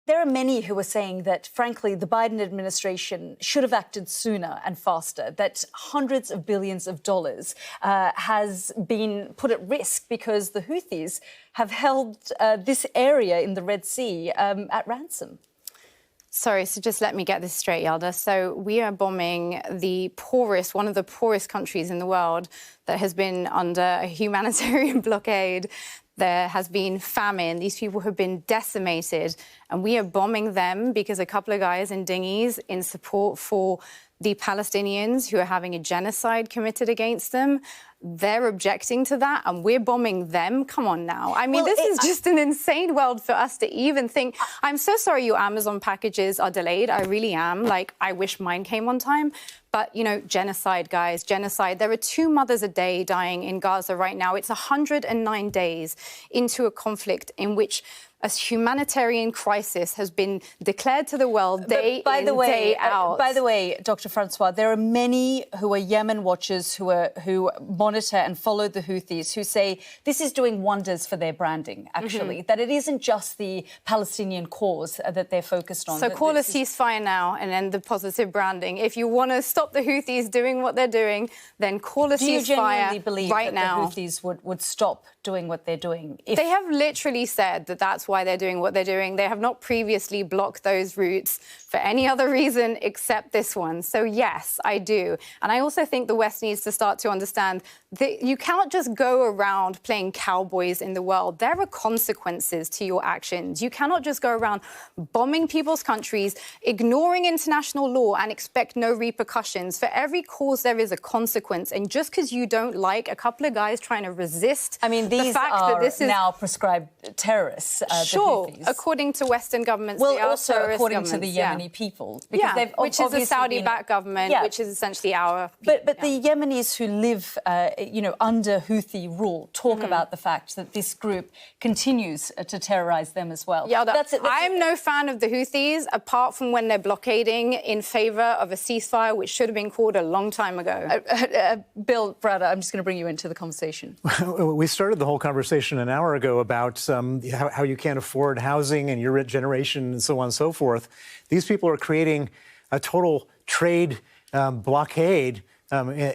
There are many who are saying that, frankly, the Biden administration should have acted sooner and faster, that hundreds of billions of dollars has been put at risk because the Houthis have held this area in the Red Sea at ransom. Sorry, so just let me get this straight, Yalda. So we are bombing the poorest, one of the poorest countries in the world that has been under a humanitarian blockade. There has been famine. These people have been decimated. And we are bombing them because a couple of guys in dinghies in support for the Palestinians who are having a genocide committed against them. They're objecting to that, and we're bombing them. Come on now. I mean, this is just an insane world for us to even think. I'm so sorry your Amazon packages are delayed. I really am. Like, I wish mine came on time. But, you know, genocide, guys, genocide. There are 2 mothers a day dying in Gaza right now. It's 109 days into a conflict in which a humanitarian crisis has been declared to the world day in, day out. By the way, Dr. François, there are many who are Yemen watchers who monitor and follow the Houthis who say this is doing wonders for their branding, actually, that it isn't just the Palestinian cause that they're focused on. So call a ceasefire now and end the positive branding. If you want to stop the Houthis doing what they're doing, then call a ceasefire right now. Do you genuinely believe that the Houthis would stop doing what they're doing? They have literally said that that's why they're doing what they're doing. They have not previously blocked those routes for any other reason except this one. So yes, I do. And I also think the West needs to start to understand that you cannot just go around playing cowboys in the world. There are consequences to your actions. You cannot just go around bombing people's countries, ignoring international law and expect no repercussions. For every cause, there is a consequence. And just because you don't like a couple of guys trying to resist, I mean, these are now prescribed terrorists. Sure, according to Western governments, well, they are also terrorist according to the Yemeni people, because they've which is a Saudi-backed government, which is essentially our. But the Yemenis who live, under Houthi rule talk about the fact that this group continues to terrorise them as well. Yeah, I'm no fan of the Houthis, apart from when they're blockading in favour of a ceasefire, which should have been called a long time ago. Bill Browder, I'm just going to bring you into the conversation. We started the whole conversation an hour ago about how you can't afford housing and your generation and so on and so forth. These people are creating a total trade blockade,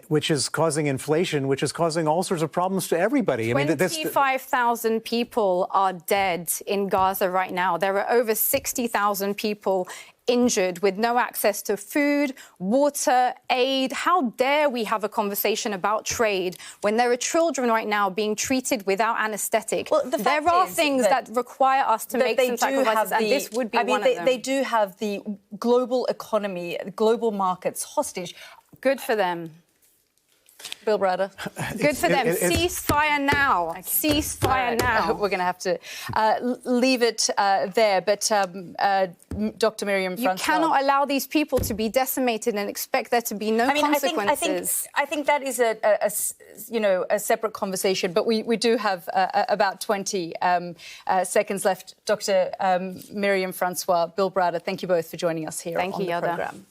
which is causing inflation, which is causing all sorts of problems to everybody. 25,000 people are dead in Gaza right now. There are over 60,000 people injured with no access to food, water, aid. How dare we have a conversation about trade when there are children right now being treated without anaesthetic? Well, there are things that require us to make some sacrifices, and this would be one of them. They do have the global economy, global markets hostage. Good for them. Bill Browder. Good for them. Ceasefire now. Okay. Ceasefire now. We're going to have to leave it there. But Dr. Myriam François, you cannot allow these people to be decimated and expect there to be no consequences. I think that is a separate conversation. But we do have about 20 seconds left. Dr. Myriam François, Bill Browder, thank you both for joining us here on the programme.